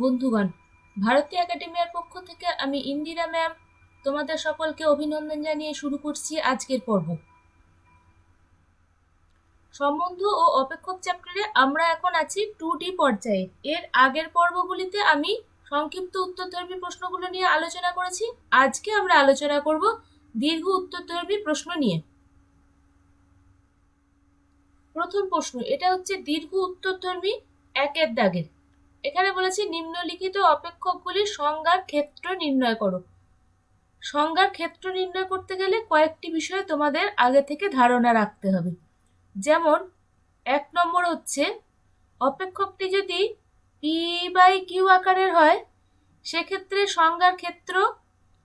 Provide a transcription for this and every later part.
বন্ধুগণ, ভারতীয় একাডেমির পক্ষ থেকে আমি ইন্দিরা ম্যাম তোমাদের সকলকে অভিনন্দন জানিয়ে শুরু করছি আজকের পর্ব। সম্বন্ধ ও অপেক্ষক চ্যাপ্টারে আমরা এখন আছি 2D পর্যায়ে। এর আগের পর্বগুলিতে আমি সংক্ষিপ্ত উত্তরধর্মী প্রশ্নগুলো নিয়ে আলোচনা করেছি। আজকে আমরা আলোচনা করব দীর্ঘ উত্তরধর্মী প্রশ্ন নিয়ে। প্রথম প্রশ্ন, এটা হচ্ছে দীর্ঘ উত্তরধর্মী 1 দাগের। এখানে বলেছি নিম্নলিখিত অপেক্ষকগুলির সংজ্ঞার ক্ষেত্র নির্ণয় করো। সংজ্ঞার ক্ষেত্র নির্ণয় করতে গেলে কয়েকটি বিষয় তোমাদের আগে থেকে ধারণা রাখতে হবে। যেমন 1 নম্বর হচ্ছে, অপেক্ষকটি যদি p/q আকারের হয় সেক্ষেত্রে সংজ্ঞার ক্ষেত্র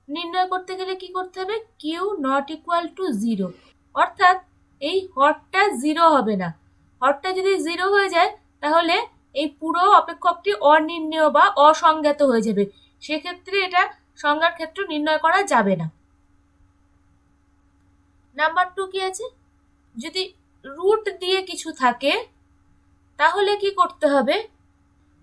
নির্ণয় করতে গেলে কি করতে হবে? q নট ইকুয়াল টু 0, অর্থাৎ এই হরটা 0 হবে না। হরটা যদি 0 হয়ে যায় তাহলে এই পুরো অপেক্ষকটি অনির্ণেয় বা অসংজ্ঞাত হয়ে যাবে, সেক্ষেত্রে এটা সংজ্ঞার ক্ষেত্র নির্ণয় করা যাবে না। নাম্বার 2 কি আছে? যদি রুট দিয়ে কিছু থাকে তাহলে কি করতে হবে?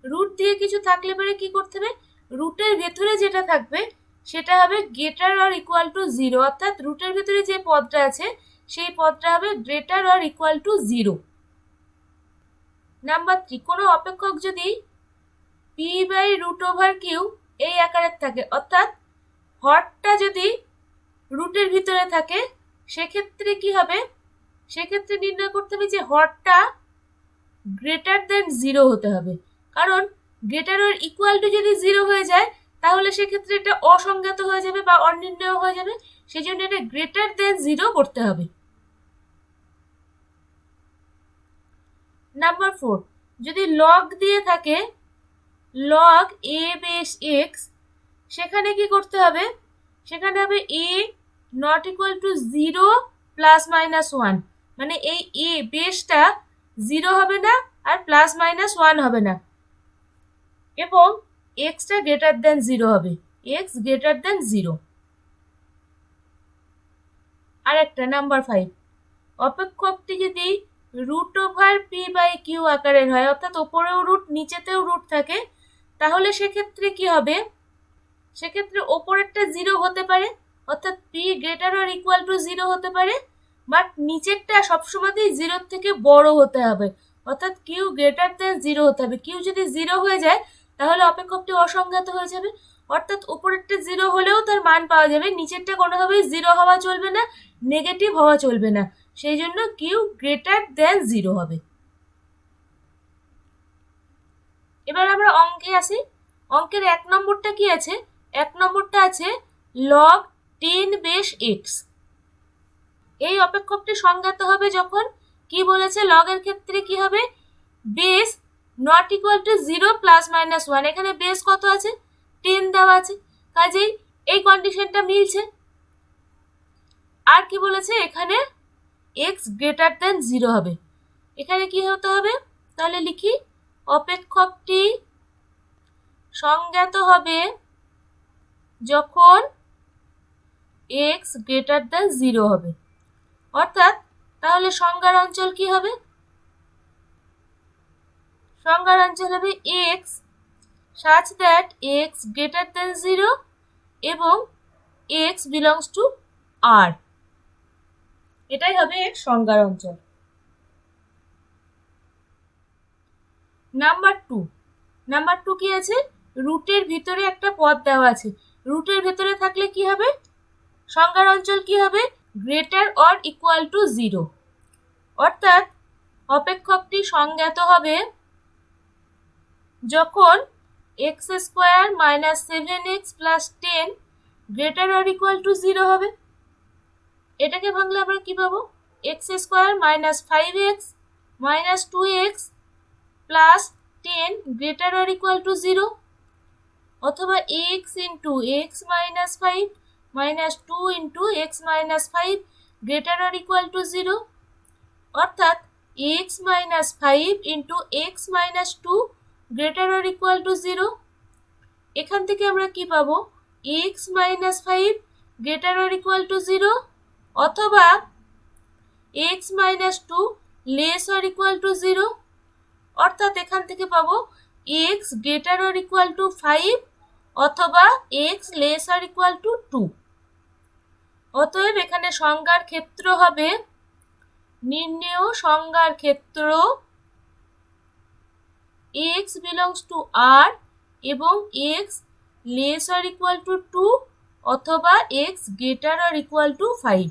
রুট দিয়ে কিছু থাকলে পরে কি করতে হবে? রুটের ভেতরে যেটা থাকবে সেটা হবে গ্রেটার অর ইকুয়াল টু 0, অর্থাৎ রুটের ভেতরে যে পদটা আছে সেই পদটা হবে greater or equal to 0। Number 3, কোনো অপেক্ষক যদি p/√/q এই আকারের থাকে, অর্থাৎ হরটা যদি রুটের ভিতরে থাকে সেক্ষেত্রে কি হবে? সেক্ষেত্রে নির্ণয় করতে হবে যে হরটা গ্রেটার দেন 0 হতে হবে, কারণ গ্রেটার অর ইকুয়াল টু যদি 0 হয়ে যায় তাহলে সেক্ষেত্রে এটা অসংজ্ঞাত হয়ে যাবে বা অনির্ণেয় হয়ে যাবে, সেই জন্য এটা গ্রেটার দেন 0 করতে হবে। নাম্বার 4, যদি লগ দিয়ে থাকে লগ a বেস x, সেখানে কি করতে হবে? সেখানে হবে a not equal to 0 plus minus 1, মানে এই a বেসটা 0 হবে না আর প্লাস মাইনাস 1 হবে না, এবং xটা গ্রেটার দেন 0 হবে, x গ্রেটার দেন 0। আর একটা নাম্বার 5, অপেক্ষকটি যদি √p/q আকারের হয়, অর্থাৎ ওপরেও রুট নিচেতেও রুট থাকে, তাহলে সেক্ষেত্রে কি হবে? সেক্ষেত্রে ওপরেরটা 0 হতে পারে, অর্থাৎ p greater or equal to 0 হতে পারে, বাট নিচেরটা সবসময়তেই 0 থেকে বড় হতে হবে, অর্থাৎ q গ্রেটার দেন 0 হতে হবে। q যদি 0 হয়ে যায় তাহলে অপেক্ষকটি অসংজ্ঞাত হয়ে যাবে, অর্থাৎ উপরেরটা 0 হলেও তার মান পাওয়া যাবে, নিচেরটা কোনোভাবেই 0 হওয়া চলবে না, নেগেটিভ হওয়া চলবে না, সেই জন্য q গ্রেটার দেন 0 হবে। এবার আমরা অঙ্কে আসি। অঙ্কের 1 নম্বরটা কি আছে? 1 নম্বরটা আছে লগ 10 বেস x। এই অপেক্ষকটি সংজ্ঞাত হবে যখন কি বলেছে? লগের ক্ষেত্রে কি হবে? Base not equal to 0 plus minus 1। এখানে বেস কত আছে? 10 দেওয়া আছে, কাজেই এই কন্ডিশনটা মিলছে। আর কি বলেছে? এখানে x গ্রেটার দেন 0 হবে। এখানে কি হতে হবে? তাহলে লিখি, অপেক্ষকটি সংজ্ঞাত হবে যখন x গ্রেটার দেন 0 হবে, অর্থাৎ তাহলে সংজ্ঞার অঞ্চল কি হবে? সংজ্ঞার অঞ্চল হবে x such that x greater than 0 এবং x belongs to R, এটাই হবে এর সংজ্ঞার অঞ্চল। নাম্বার 2 কি আছে? রুটের ভিতরে একটা পদ দেওয়া আছে। রুটের ভিতরে থাকলে কি হবে? সংজ্ঞার অঞ্চল কি হবে? গ্রেটার অর ইকুয়াল টু 0, অর্থাৎ অপেক্ষকটি সংজ্ঞাত হবে যখন x² minus 7x plus 10 greater or equal to 0 হবে। এটাকে ভাঙলে আমরা কি পাবো? x² minus 5x minus 2x plus 10 greater or equal to 0, অথবা x into x minus 5 minus 2 into x minus 5 greater or equal to 0, অর্থাৎ x minus 5 into x minus 2 greater or equal to 0। এখান থেকে আমরা কি পাবো? x minus 5 greater or equal to 0, অথবা x minus 2 less or equal to 0, অর্থাৎ এখান থেকে পাবো x greater or equal to 5 অথবা x less or equal to 2। অতএব এখানে সংজ্ঞার ক্ষেত্র হবে নির্ণেয় সংজ্ঞার ক্ষেত্র x belongs to R এবং x less or equal to 2 অথবা x greater or equal to 5।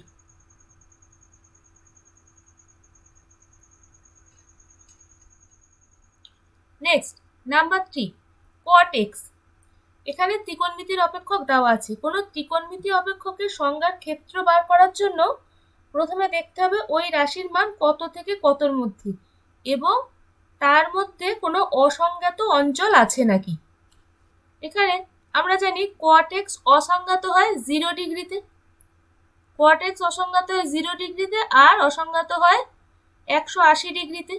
Next number 3 cot x। এখানে ত্রিকোণমিতির অপেক্ষক দেওয়া আছে। কোনো ত্রিকোণমিতি অপেক্ষকের সংজ্ঞার ক্ষেত্র বার করার জন্য প্রথমে দেখতে হবে ওই রাশির মান কত থেকে কতর মধ্যে এবং তার মধ্যে কোনো অসংজ্ঞাত অঞ্চল আছে নাকি। এখানে আমরা জানি cot x অসংজ্ঞাত হয় 0 ডিগ্রিতে, cot x অসংজ্ঞাত হয় 0 ডিগ্রিতে আর অসংজ্ঞাত হয় 180 ডিগ্রিতে।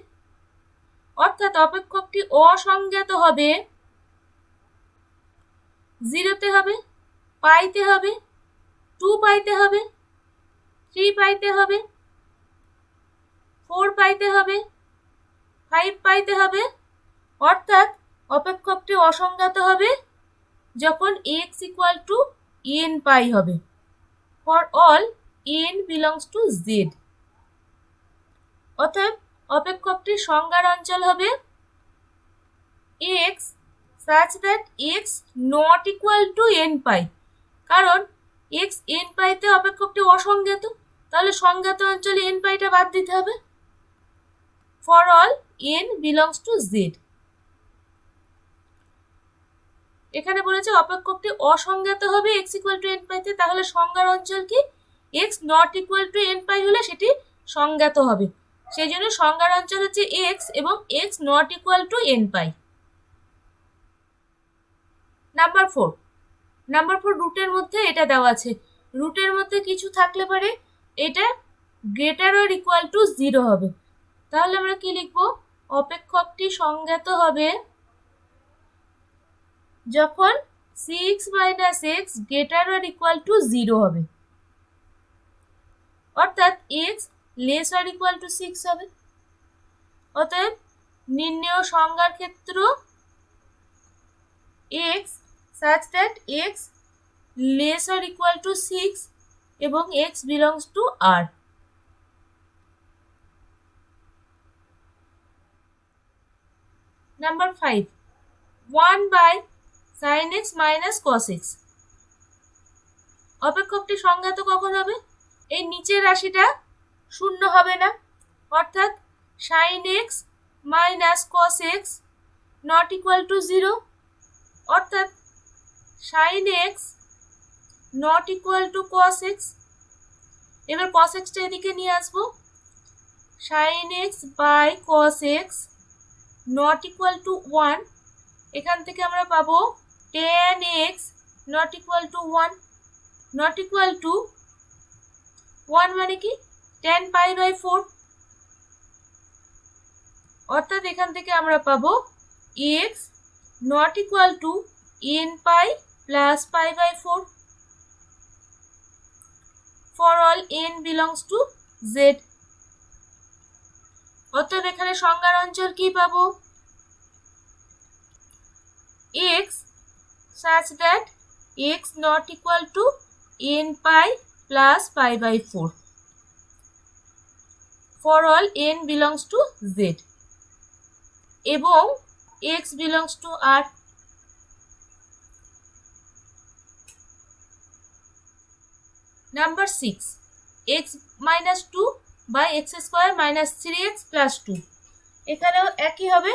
অর্থাৎ অপেক্ষকটি অসংজ্ঞাত হবে 0-তে হবে, পাইতে হবে, 2 পাইতে হবে, 3 পাইতে হবে, 4 পাইতে হবে, 5 পাইতে হবে। অর্থাৎ অপেক্ষকটি অসংজ্ঞাত হবে যখন x equal to n পাই হবে for all n belongs to z। অতএব অপেক্ষকটির সংজ্ঞার অঞ্চল হবে x such that x not equal to n পাই, কারণ x n পাইতে অপেক্ষকটি অসংজ্ঞাত, তাহলে সংজ্ঞাত অঞ্চলে n পাইটা বাদ দিতে হবে। for all n belongs to z। এখানে বলেছে অপেক্ষকটি অসংজ্ঞাত হবে x equal to n পাইতে, তাহলে সংজ্ঞার অঞ্চল কি x not equal to n পাই হলে সেটি সংজ্ঞাত হবে। সেই জন্য সংজ্ঞার অঞ্চল হচ্ছে x এবং x not equal to n pi. Number 4 রুটের মধ্যে এটা দেওয়া আছে। রুটের মধ্যে কিছু থাকলে পরে এটা গ্রেটার অর ইকুয়াল টু 0 হবে। তাহলে আমরা কি লিখব, অপেক্ষকটি সংজ্ঞাত হবে যখন 6 - x greater or equal to 0 হবে, অর্থাৎ x less or equal to 6 হবে। অতএব নির্ণেয় সংজ্ঞার ক্ষেত্র x such that x less or equal to 6 এবং x belongs to R। Number 5 1/sin x minus cos x। অপেক্ষকটি সংজ্ঞাত কখন হবে, এই নিচের রাশিটা শূন্য হবে না, অর্থাৎ sin x minus cos x not equal to 0, অর্থাৎ sin x not equal to cos x। এবার cos x টা এদিকে নিয়ে আসবো, sin x by cos x not equal to 1। এখান থেকে আমরা পাবো tan x not equal to 1, not equal to 1 মানে কি tan pi by 4। অর্থাৎ এখান থেকে আমরা পাবো x not equal to n pi plus pi by 4 for all n belongs to z। অতএব এখানে সংজ্ঞার অঞ্চল কি পাবো, x such that x not equal to n pi plus pi by 4 for all n belongs to z এবং x belongs to R। Number 6 x minus 2 by x square minus 3x plus 2। এখানেও একই হবে,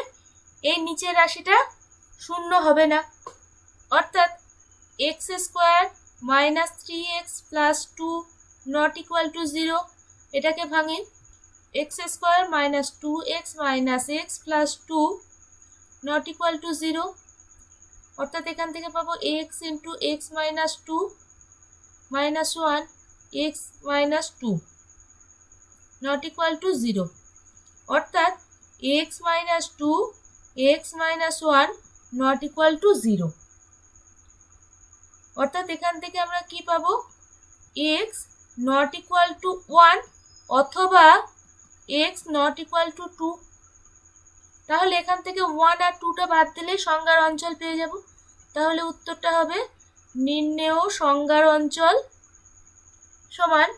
এই নিচের রাশিটা শূন্য হবে না, অর্থাৎ x square minus 3x plus 2 not equal to 0। এটাকে ভাঙি, x square minus 2x minus x plus 2 not equal to 0, অর্থাৎ এখান থেকে পাবো x into x minus 2 minus 1 x minus 2 not equal to 0, অর্থাৎ x minus 2 x minus 1 not equal to 0। অর্থাৎ এখান থেকে আমরা কি পাবো, x not equal to 1 অথবা x not equal to 2। তাহলে এখান থেকে 1 আর 2টা বাদ দিলে সংজ্ঞার অঞ্চল পেয়ে যাব। তাহলে উত্তরটা হবে নির্ণেয় সংজ্ঞার অঞ্চল সমান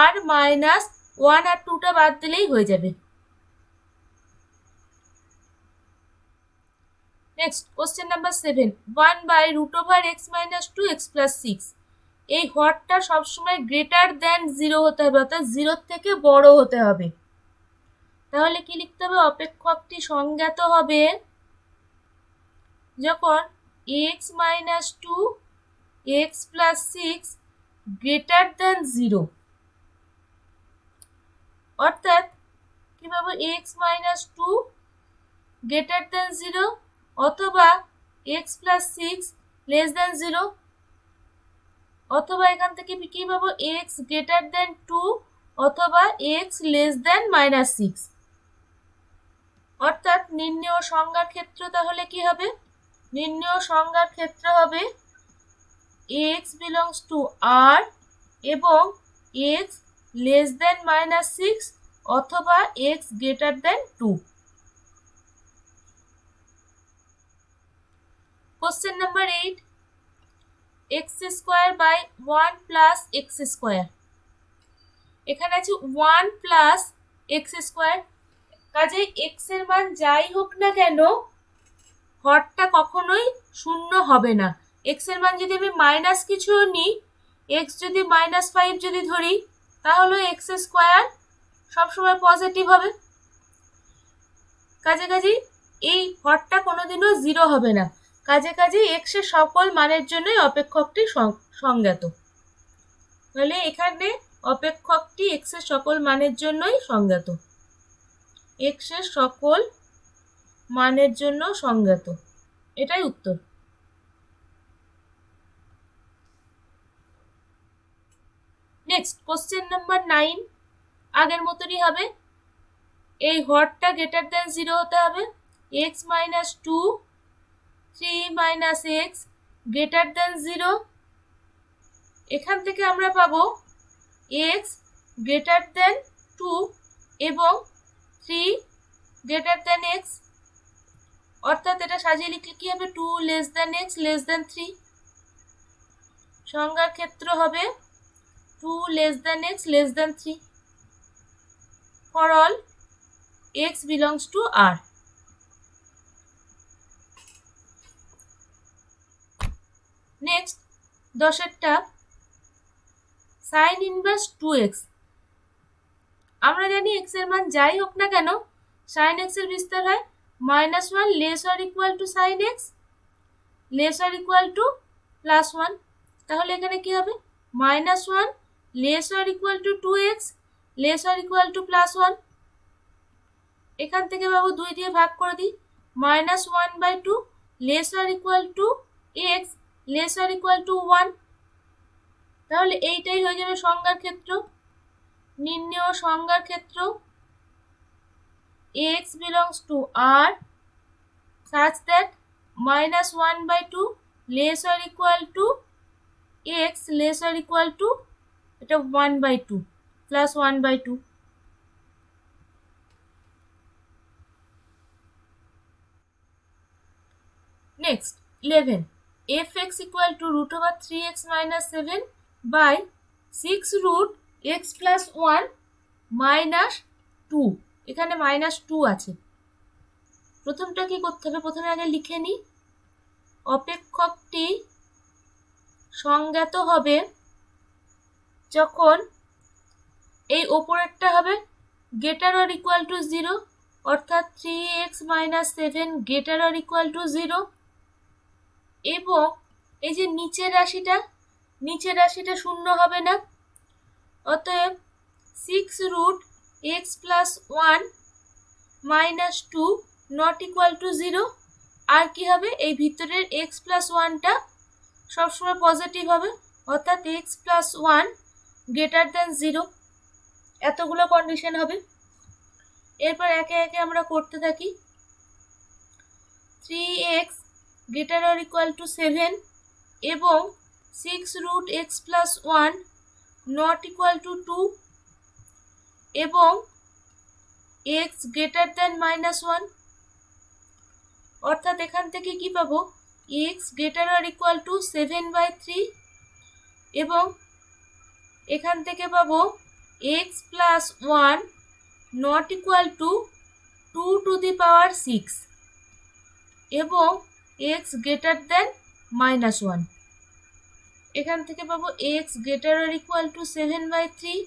r মাইনাস 1 আর 2টা বাদ দিলেই হয়ে যাবে। Next question number 7, 1/√x - 2x + 6। এই হরটা সবসময় গ্রেটার দেন 0 হতে হবে, অর্থাৎ 0 থেকে বড় হতে হবে। তাহলে কি লিখতে হবে? অপেক্ষকটি সংজ্ঞাত হবে যখন x - 2 x + 6 গ্রেটার দেন 0, অর্থাৎ কি পাবো? x - 2 গ্রেটার দেন 0 অথবা x + 6 লেস দেন 0, অথবা এখান থেকে কি পাবো? x গ্রেটার দেন 2 অথবা x লেস দেন -6। অর্থাৎ নির্ণেয় সংজ্ঞার ক্ষেত্র তাহলে কি হবে? নির্ণেয় সংজ্ঞার ক্ষেত্র হবে x belongs to R এবং x লেস দেন -6 অথবা x greater than 2। Question number 8, x² / 1 + x²। এখানে আছে 1 + x², কাজে x এর মান যাই হোক না কেন হরটা কখনোই শূন্য হবে না। x এর মান যদি আমি মাইনাস কিছু নিই, x যদি -5 যদি ধরি, তাহলে x² সবসময় পজিটিভ হবে। কাজে এই হরটা কোনোদিনও 0 হবে না। কাজে x এর সকল মানের জন্যই অপেক্ষকটি সংজ্ঞাত। তাহলে এখানে অপেক্ষকটি x এর সকল মানের জন্যই সংজ্ঞাত। x এর সকল মানের জন্য সংজ্ঞাত, এটাই উত্তর। নেক্সট কোশ্চেন নাম্বার 9, আগের মতনই হবে। এই হরটা গ্রেটার দেন 0 হতে হবে। x - 2 3 - x গ্রেটার দেন 0, এখান থেকে আমরা পাবো x গ্রেটার দেন 2 এবং 3 গ্রেটার দেন x, অর্থাৎ এটা সাজিয়ে লিখলে কি হবে? 2 লেস দেন x লেস দেন 3। সংজ্ঞার ক্ষেত্র হবে 2 less than x less then 3 for all x belongs to R। Next 10টা sin ইনভার্স 2x। আমরা জানি x এর মান যাই হোক না কেন sin x এর বিস্তার হয় -1 less or equal two sin x less or equal two +1। তাহলে এখানে কি হবে? -1 less or equal two 2x less or equal two +1। এখান থেকে বাবু 2 দিয়ে ভাগ করে দিই, -1/2 less or equal two x less or equal two 1। তাহলে এইটাই হয়ে যাবে সংজ্ঞার ক্ষেত্র। নির্ণেয় সংজ্ঞার ক্ষেত্র x belongs to R such that -1/2 less or equal to x less or equal to এটা 1/2 plus 1/2। Next 11, fx equal to √3x - 7 by 6 root x plus 1 minus 2। এখানে -2 আছে। প্রথমটা কি করতে হবে? প্রথমে আগে লিখে নিই। অপেক্ষকটি সংজ্ঞাত হবে যখন এই ওপরেরটা হবে গ্রেটার অর ইকুয়াল টু 0, অর্থাৎ 3x - 7 greater or equal to 0, এবং এই যে নিচের রাশিটা শূন্য হবে না। অতএব 6 root x plus 1 minus 2 not equal to 0। আর কি হবে? এই ভিতরের x plus 1টা সবসময় পজিটিভ হবে, অর্থাৎ x plus 1 গ্রেটার দেন 0। এতগুলো কন্ডিশন হবে। এরপর একে একে আমরা করতে থাকি। 3x greater or equal two 7 এবং 6 root x plus 1 not equal to 2 এবং x greater than -1। অর্থাৎ এখান থেকে কি পাবো, x greater or equal to 7/3 এবং এখান থেকে পাবো x plus 1 not equal to 2 to the power 6 এবং x গ্রেটার দেন -1। এখান থেকে পাবো x greater or equal to 7/3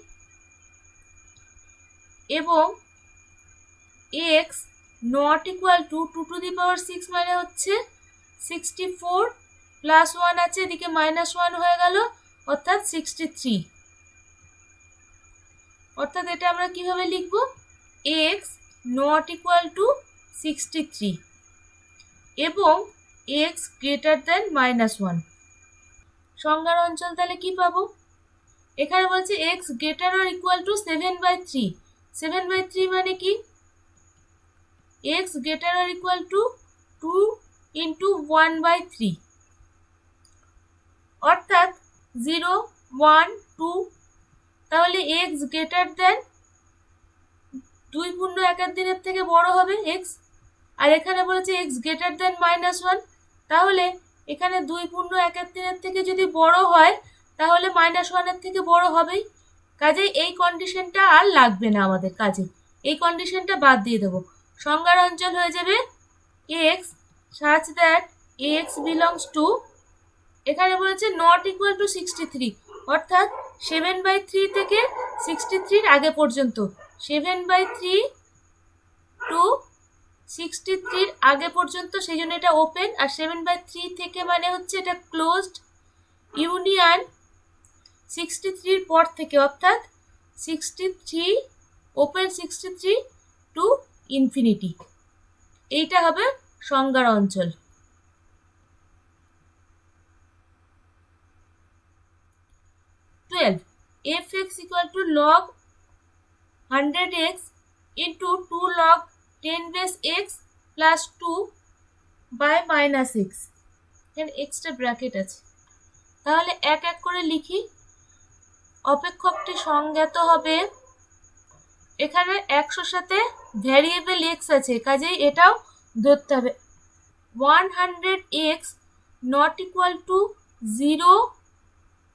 এবং x not equal to 2 to the power 6 মানে হচ্ছে 64 প্লাস 1 আছে, এদিকে -1 হয়ে গেল অর্থাৎ 63। অর্থাৎ এটা আমরা কিভাবে লিখব, x নট ইকুয়াল টু 63 এবং x গ্রেটার দেন -1। সংজ্ঞার অঞ্চল তাহলে কি পাবো, এখানে বলছে x greater or equal to 7/3। 7/3 মানে কি, x greater or equal to 2 into 1/3 অর্থাৎ 0 1 2। তাহলে x গ্রেটার দেন 2 পূর্ণ 1 দিনের থেকে বড় হবে x, আর এখানে বলেছে x গ্রেটার দেন -1। তাহলে এখানে 2 পূর্ণ 1 দিনের থেকে যদি বড় হয় তাহলে -1 থেকে বড় হবেই। কাজেই এই কন্ডিশনটা আর লাগবে না আমাদের কাজে, এই কন্ডিশনটা বাদ দিয়ে দেবো। সংজ্ঞার অঞ্চল হয়ে যাবে x such that x belongs to, এখানে বলেছে নট ইকুয়াল টু 63 অর্থাৎ 7/3 থেকে 63 আগে পর্যন্ত, 7/3 টু 63 আগে পর্যন্ত, সেই জন্য এটা ওপেন, আর 7/3 থেকে মানে হচ্ছে এটা ক্লোজড, ইউনিয়ন 63 পর থেকে অর্থাৎ 63 ওপেন 63 টু ইনফিনিটি। এইটা হবে সংজ্ঞার অঞ্চল। 12 fx equal to log 100x into 2 log 10 base x plus 2 by -x। এখানে এক্সট্রা ব্র্যাকেট আছে, তাহলে এক এক করে লিখি। অপেক্ষকটি সংজ্ঞাত হবে, এখানে 100 সাথে ভ্যারিয়েবল x আছে, কাজেই এটাও ধরতে হবে। 100x not equal to 0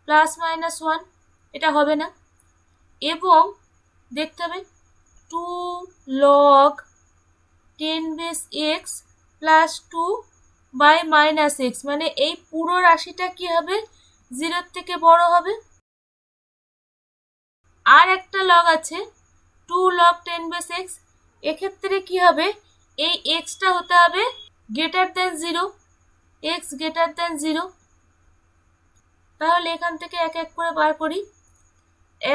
plus -1, এটা হবে না। এবং দেখতে হবে 2 log 10 base x plus 2 by -x, মানে এই পুরো রাশিটা কি হবে, 0 থেকে বড় হবে। আর একটা লগ আছে 2 log 10 বেস x, এক্ষেত্রে কি হবে, এই xটা হতে হবে greater than 0, x greater than 0। তাহলে এখান থেকে এক এক করে বার করি।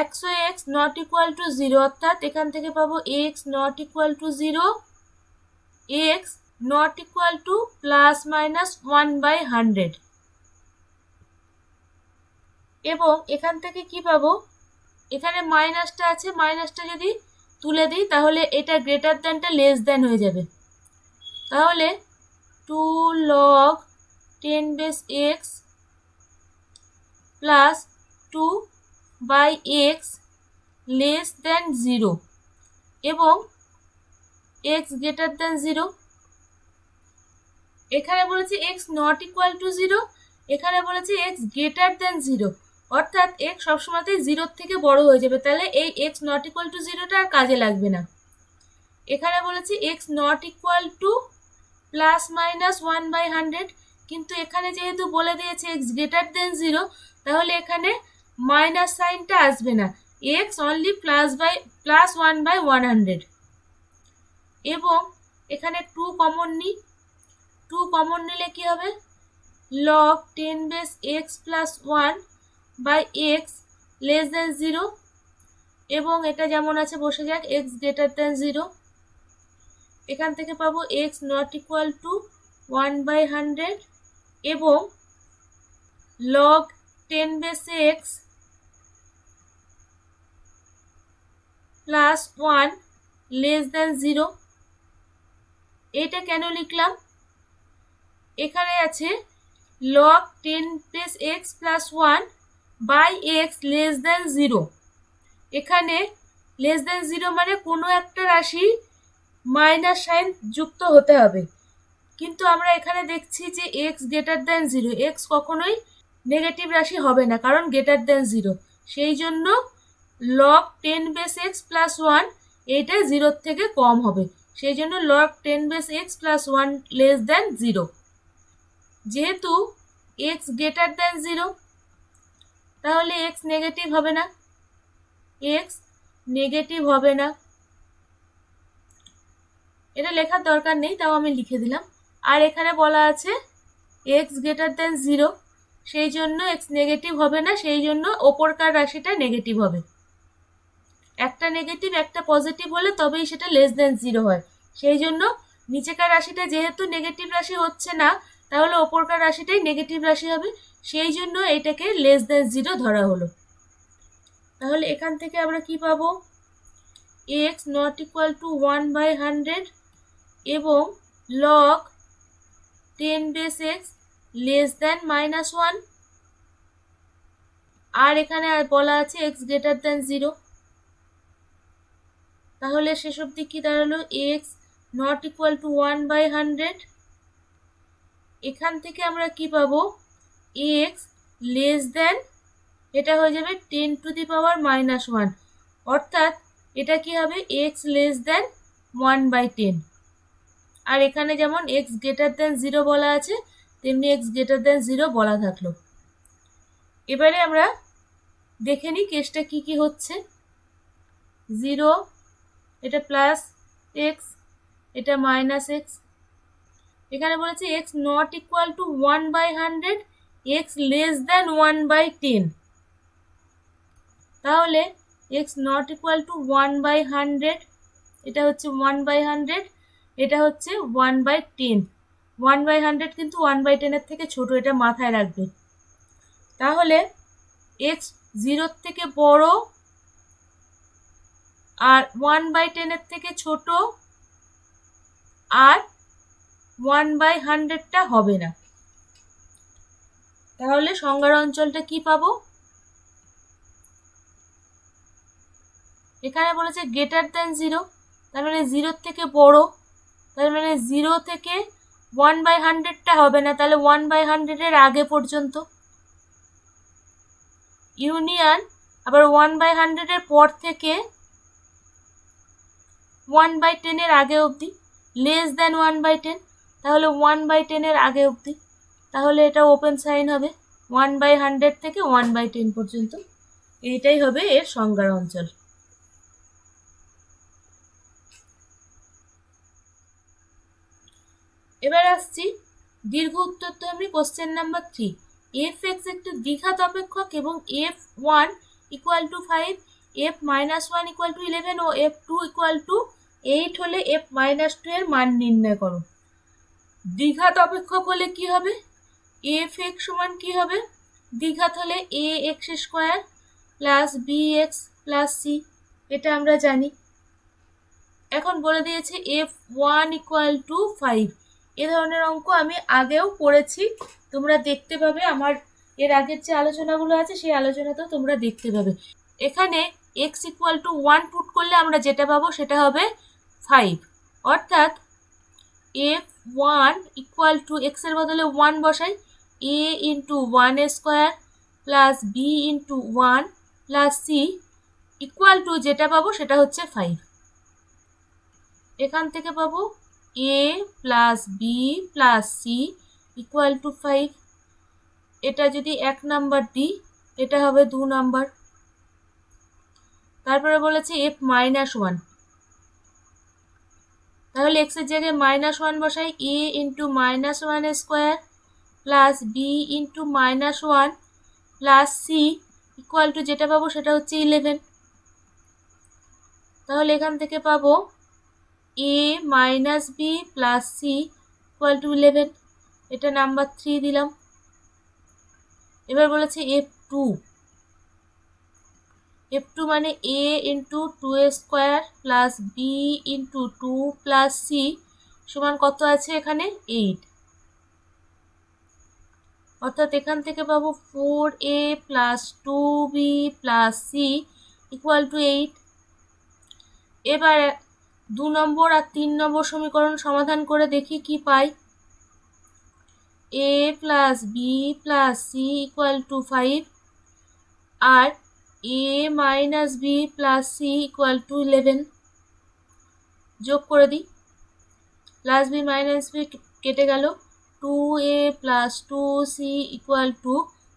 x ও x নট ইকুয়াল টু 0 অর্থাৎ এখান থেকে পাবো x not equal to 0, x not equal to plus minus 1/100 এবং এখান থেকে কি পাবো, এখানে মাইনাসটা আছে, মাইনাসটা যদি তুলে দিই তাহলে এটা গ্রেটার দ্যানটা লেস দ্যান হয়ে যাবে। তাহলে 2 log 10 base x plus 2 by x less than 0 এবং x গ্রেটার দ্যান 0। এখানে বলেছে x নট ইকুয়াল টু 0, এখানে বলেছে x গ্রেটার দ্যান 0 অর্থাৎ x সবসময়তেই 0 থেকে বড় হয়ে যাবে, তাহলে এই x নট ইকুয়াল টু 0টা আর কাজে লাগবে না। এখানে বলেছে x not equal to plus minus 1/100, কিন্তু এখানে যেহেতু বলে দিয়েছে x গ্রেটার দেন 0, তাহলে এখানে মাইনাস সাইনটা আসবে না, x অনলি প্লাস 1/100 এবং এখানে 2 কমন নিই। 2 কমন নিলে কি হবে, log 10 base x plus 1 by x less than 0 এবং এটা যেমন আছে বসে যাক, x গ্রেটার দেন 0। এখান থেকে পাবো x নট ইকুয়াল টু 1/100 এবং log 10 base x plus 1 less than 0। এটা কেন লিখলাম, এখানে আছে log 10 base x plus 1 by x less than 0। এখানে লেস দেন 0 মানে কোনো একটা রাশি মাইনাস সাইন যুক্ত হতে হবে, কিন্তু আমরা এখানে দেখছি যে x greater than zero, x কখনোই নেগেটিভ রাশি হবে না কারণ গ্রেটার দ্যান জিরো, সেই জন্য log 10 base x plus one এইটা জিরোর থেকে কম হবে, সেই জন্য log 10 base x plus one less than zero. যেহেতু এক্স গ্রেটার দ্যান জিরো তাহলে এক্স নেগেটিভ হবে না, এক্স নেগেটিভ হবে না, এটা লেখার দরকার নেই, তাও আমি লিখে দিলাম। আর এখানে বলা আছে এক্স গ্রেটার দ্যান জিরো, সেই জন্য এক্স নেগেটিভ হবে না, সেই জন্য ওপরকার রাশিটা নেগেটিভ হবে। একটা নেগেটিভ একটা পজিটিভ হলে তবেই সেটা লেস দ্যান জিরো হয়, সেই জন্য নিচেকার রাশিটা যেহেতু নেগেটিভ রাশি হচ্ছে না তাহলে ওপরকার রাশিটাই নেগেটিভ রাশি হবে, সেই জন্য এটাকে লেস দ্যান জিরো ধরা হলো। তাহলে এখান থেকে আমরা কি পাবো, এক্স নট ইকুয়াল টু 1/100 এবং log 10 base x less than -1, আর এখানে বলা আছে এক্স গ্রেটার দ্যান জিরো, তাহলে শেষ অবধি কি দাঁড়ালো, এক্স নট ইকুয়াল টু 1/100, এখান থেকে আমরা কি পাবো, এক্স লেস দ্যান, এটা হয়ে যাবে 10 টু দি পাওয়ার -1, অর্থাৎ এটা কি হবে, এক্স লেস দ্যান 1/10। আর এখানে যেমন এক্স গ্রেটার দ্যান জিরো বলা আছে তেমনি এক্স গ্রেটার দ্যান জিরো বলা থাকলো। এবারে আমরা দেখে নিই কেসটা কি কি হচ্ছে। জিরো, এটা প্লাস এক্স, এটা মাইনাস এক্স, এখানে বলেছে x not equal two 1/100, x less than 1/10, তাহলে এক্স নট ইকুয়াল টু 1/100, এটা হচ্ছে 1/100, এটা হচ্ছে 1/10, 1/100 কিন্তু 1/10 এর থেকে ছোট, এটা মাথায় রাখবে। তাহলে এক্স জিরোর থেকে বড় আর 1/10 এর থেকে ছোট আর 1/100টা হবে না, তাহলে সংজ্ঞার অঞ্চলটা কি পাবো, এখানে বলেছে গ্রেটার দ্যান জিরো, তার মানে জিরোর থেকে বড়, তার মানে জিরো থেকে 1/100টা হবে না, তাহলে 1/100 এর আগে পর্যন্ত, ইউনিয়ন আবার 1/100 এর পর থেকে 1/10 এর আগে অবধি, লেস দ্যান 1/10, তাহলে 1/10 এর আগে অবধি, তাহলে এটা ওপেন সাইন হবে 1/100 থেকে 1/10 পর্যন্ত, এইটাই হবে এর সংজ্ঞার অঞ্চল। এবার আসছি দীর্ঘ উত্তরধর্মী কোশ্চেন নাম্বার 3। এফ এক্স একটি দ্বিঘাত অপেক্ষক এবং f1 equal to 5, f-1 equal to 11 ও f2 ইকুয়াল টু 8 হলে f-2 এর মান নির্ণয় করো। দ্বিঘাত অপেক্ষক হলে কি হবে, এফ এক্স সমান কি হবে, দ্বিঘাত হলে A X square plus B X plus C, এটা আমরা জানি। এখন বলে দিয়েছে f1 ইকুয়াল টু 5, এ ধরনের অঙ্ক আমি আগেও করেছি, তোমরা দেখতে পাবে, আমার এর আগের যে আলোচনাগুলো আছে সেই আলোচনাতেও তোমরা দেখতে পাবে। এখানে x ইকুয়াল টু 1 পুট করলে আমরা যেটা পাবো সেটা হবে 5, অর্থাৎ f1 ইকুয়াল টু x এর বদলে 1 বসাই, a into 1 square plus B into 1 plus C equal to যেটা পাবো সেটা হচ্ছে 5। এখান থেকে পাবো a plus B plus C equal to 5, এটা যদি 1 নাম্বার দিই এটা হবে 2 নাম্বার। তারপরে বলেছে f-1, তাহলে x এর জায়গায় -1 বসাই, a into -1 square plus B into -1 plus C equal to যেটা পাবো সেটা হচ্ছে 11। তাহলে এখান থেকে পাবো a minus B plus C equal to 11, এটা নাম্বার 3 দিলাম। এবার বলেছে f2 মানে a into 2 square plus B into 2 plus C সমান কত আছে এখানে 8, অর্থাৎ এখান থেকে পাবো 4a plus 2b plus C equal to 8। এবার 2 নম্বর আর 3 নম্বর সমীকরণ সমাধান করে দেখি কি পাই। A plus B plus C equal to 5 আর A minus B plus C equal to 11। যোগ করে দিই, প্লাস বি মাইনাস বি কেটে গেল, 2a plus 2c equal to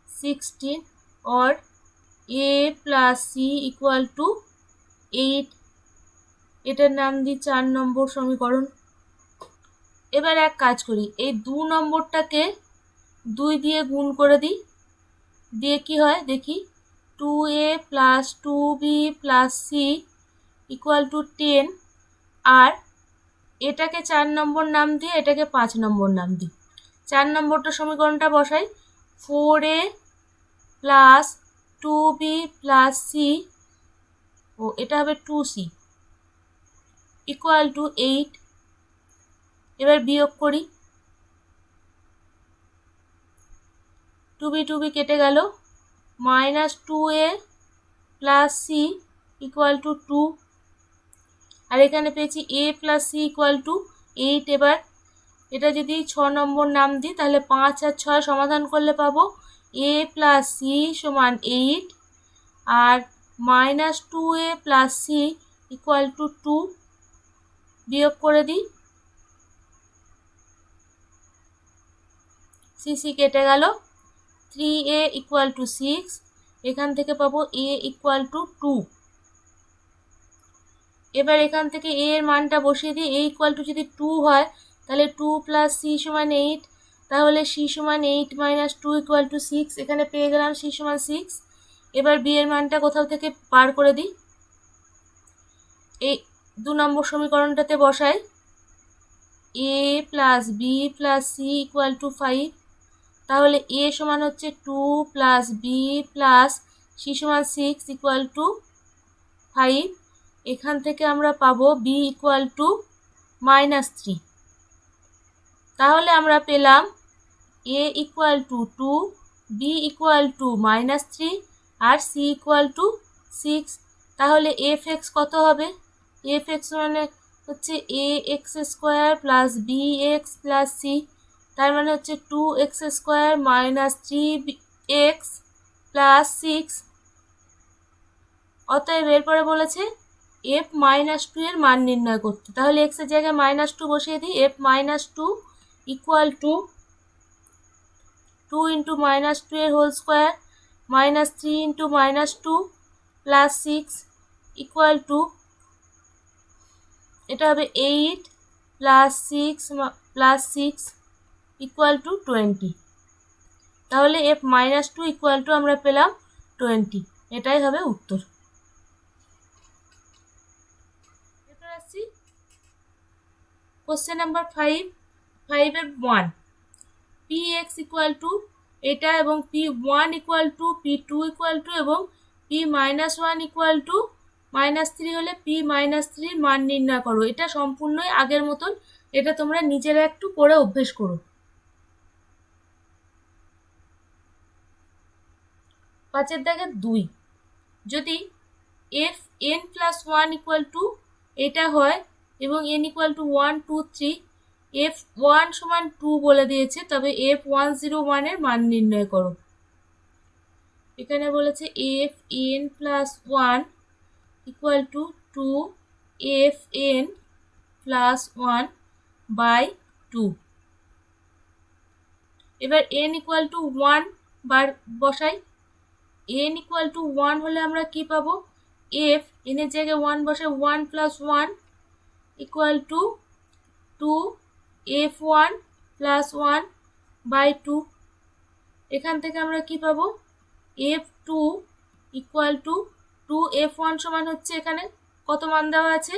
16 और a plus C equal to 8। এটার নাম দিই 4 নম্বর সমীকরণ। এবার এক কাজ করি, এই 2 নম্বরটাকে 2 দিয়ে গুণ করে দিই, দিয়ে কি হয় দেখি, 2a plus 2b plus C equal to 10 আর এটাকে 4 নম্বর নাম দিয়ে এটাকে 5 নম্বর নাম দিই। 4 নম্বরটা সমীকরণটা বসাই, 4a plus 2b plus C, ও এটা হবে 2c ইকুয়াল টু 8। এবার বিয়োগ করি, 2b 2b কেটে গেল, minus 2a plus C equal to 2 আর এখানে পেয়েছি a plus C equal to 8। এবার এটা যদি 6 নম্বর নাম দিই তাহলে 5 আর 6 সমাধান করলে পাবো a প্লাস সি সমান 8 আর minus 2a plus C equal to 2। বিয়োগ করে দিই, সি কেটে গেল, 3a ইকুয়াল টু 6, এখান থেকে পাবো a ইকুয়াল টু 2। এবার এখান থেকে a এর মানটা বসিয়ে দিই, a ইকুয়াল টু যদি 2 হয় তাহলে 2 প্লাস সি সমান 8, তাহলে সি সমান 8 মাইনাস 2 ইকুয়াল টু 6, এখানে পেয়ে গেলাম সি সমান 6। এবার বি এর মানটা কোথাও থেকে বার করে দিই, এই 2 নম্বর সমীকরণটাতে বসাই, a plus B plus C equal to 5, তাহলে a সমান হচ্ছে 2 প্লাস বি প্লাস সি সমান 6 ইকুয়াল টু 5। এখান থেকে আমরা পাবো b ইকুয়াল টু -3। তাহলে আমরা পেলাম a equal to 2, b equal to -3 আর c ইকুয়াল টু 6। তাহলে f(x) কত হবে, f(x) মানে হচ্ছে ax² plus bx plus c, তার মানে হচ্ছে 2x² মাইনাস 3x প্লাস 6। অতএব এরপরে বলেছে f-2 এর মান নির্ণয় করতে, তাহলে x এর জায়গায় -2 বসিয়ে দিই, f-2 ইকুয়াল টু 2 ইন্টু -2 এর whole square minus 3 into -2 plus 6 equal to, এটা হবে 8 প্লাস 6 প্লাস 6 ইকুয়াল টু 20। তাহলে f-2 ইকুয়াল টু আমরা পেলাম 20, এটাই হবে উত্তর। এরপর আসছি question number 5, 5-এর 1, px equal to এটা এবং p1 equal to p2 equal to এবং p-1 ইকুয়াল টু -3 হলে p-3 এর মান নির্ণয় করো। এটা সম্পূর্ণই আগের মতন, এটা তোমরা নিজেরা একটু করে অভ্যেস করো। 5-এর দাগের 2, যদি fn+1 ইকুয়াল টু এটা হয় এবং n ইকুয়াল টু 1 2 3, f1 সমান 2 বলে দিয়েছে, তবে f101 এর মান নির্ণয় করো। এখানে বলেছে fn+1 equal to 2fn+1 by 2। এবার n ইকুয়াল টু 1 বার বসাই, n ইকুয়াল টু 1 হলে আমরা কি পাবো, f n এর জায়গায় 1 বসে 1 plus 1 equal to 2f1+1 by 2। এখান থেকে আমরা কি পাবো, f2 ইকুয়াল টু 2f1 সমান হচ্ছে এখানে কত মান দেওয়া আছে,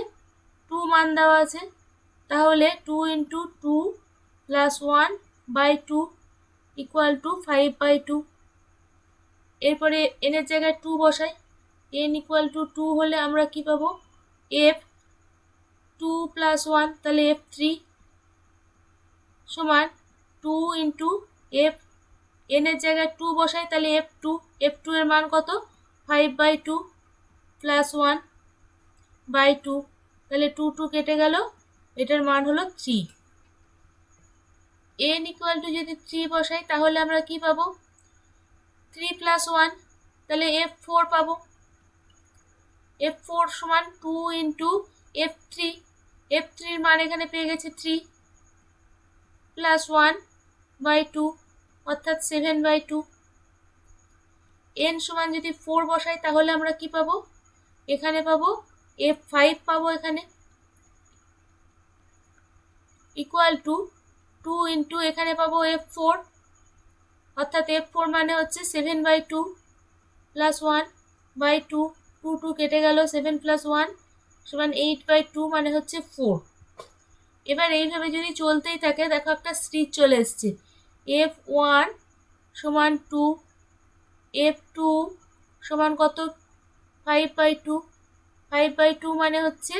2 মান দেওয়া আছে, তাহলে 2 into 2 plus 1 by 2 equal to 5/2। এরপরে n এর জায়গায় 2 বসাই, n ইকুয়াল টু 2 হলে আমরা কি পাবো, f2+1, তাহলে f3 সমান 2 ইন্টু f, n এর জায়গায় 2 বসাই তাহলে f2 এর মান কত, 5/2 প্লাস 1/2, তাহলে 2 2 কেটে গেল, এটার মান হলো 3। n ইকুয়াল টু যদি 3 বসাই তাহলে আমরা কি পাবো 3 প্লাস 1, তাহলে f4 পাবো। f4 সমান 2 ইন্টু f3, f3 এর মান এখানে পেয়ে গেছে 3 প্লাস 1/2 অর্থাৎ 7/2। n সমান যদি 4 বসাই তাহলে আমরা কি পাবো এখানে পাবো f5 পাবো এখানে ইকুয়াল টু 2 ইন্টু এখানে পাবো f4 অর্থাৎ f4 মানে হচ্ছে 7/2 প্লাস 1/2, 2 কেটে গেল, 7 প্লাস 1 সমান 8/2 মানে হচ্ছে 4। এবার এইভাবে যদি চলতেই থাকে দেখো একটা স্ট্রিচ চলে এসছে, f1 সমান 2, f2 সমান কত 5/2, 5/2 মানে হচ্ছে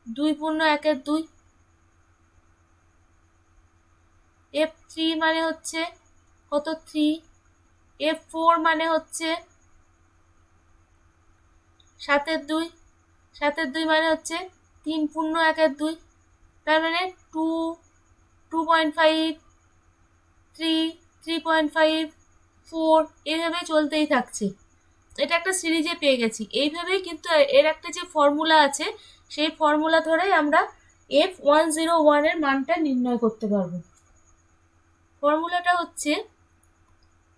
2 পূর্ণ 1 2, f3 মানে হচ্ছে কত 3, f4 মানে হচ্ছে 7/2, 7/2 মানে হচ্ছে 3 পূর্ণ 1 2, তার মানে 2, 2.5, 3, 3.5, 4 এইভাবে চলতেই থাকছে। এটা একটা সিরিজে পেয়ে গেছি। এইভাবেই কিন্তু এর একটা যে ফর্মুলা আছে সেই ফর্মুলা ধরেই আমরা f101 এর মানটা নির্ণয় করতে পারবো। ফর্মুলাটা হচ্ছে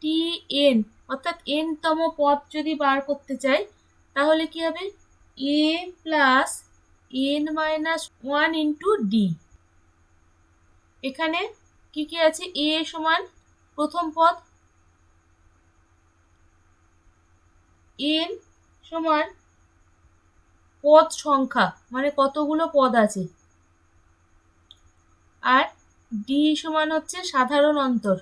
tn অর্থাৎ n তম পদ যদি বার করতে চাই তাহলে কি হবে a plus n minus 1 into D. এখানে কি কি আছে, a সমান প্রথম পদ, n সমান পদ সংখ্যা মানে কতগুলো পদ আছে, আর ডি সমান হচ্ছে সাধারণ অন্তর।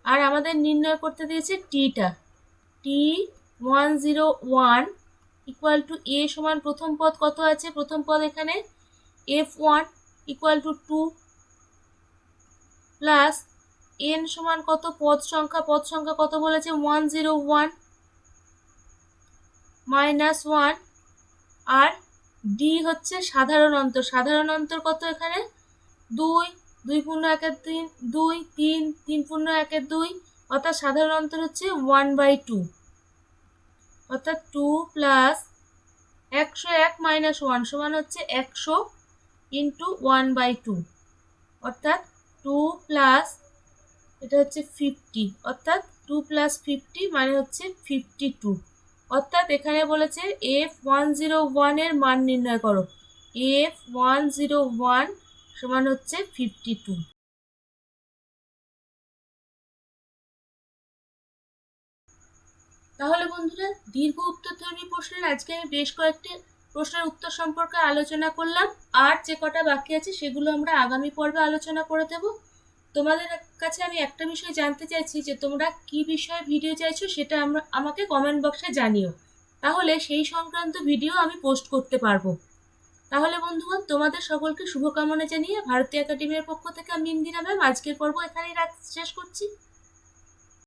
আর আমাদের নির্ণয় করতে দিয়েছে টিটা, t101 ইকুয়াল টু a সমান প্রথম পদ কত আছে, প্রথম পদ এখানে f1 equal to 2 plus n সমান কত পদ সংখ্যা কত বলেছে 101 মাইনাস 1, আর ডি হচ্ছে সাধারণ অন্তর কত এখানে 2, 2 পূর্ণ 1 3, 2, 3, 3 পূর্ণ 1 2 অর্থাৎ সাধারণ অন্তর হচ্ছে 1/2 অর্থাৎ 2 প্লাস 101 মাইনাস 1 সমান হচ্ছে 100 ইন্টু 1/2 অর্থাৎ 2 প্লাস এটা হচ্ছে 50 অর্থাৎ 2 প্লাস 50 মানে হচ্ছে 52। অর্থাৎ এখানে বলেছে f101 এর মান নির্ণয় করো, f101 সমান হচ্ছে 52। তাহলে বন্ধুরা দীর্ঘ উত্তরধর্মী প্রশ্নের আজকে আমি বেশ কয়েকটি প্রশ্নের উত্তর সম্পর্কে আলোচনা করলাম, আর যে কটা বাকি আছে সেগুলো আমরা আগামী পর্বে আলোচনা করে দেব। তোমাদের কাছে আমি একটা বিষয় জানতে চাইছি যে তোমরা কি বিষয়ে ভিডিও চাইছো সেটা আমাকে কমেন্ট বক্সে জানিও, তাহলে সেই সংক্রান্ত ভিডিও আমি পোস্ট করতে পারবো। তাহলে বন্ধুগণ তোমাদের সকলকে শুভকামনা জানিয়ে ভারতীয় একাডেমির পক্ষ থেকে আমি ইন্দিরা ম্যাম আজকের পর্ব এখানেই শেষ করছি।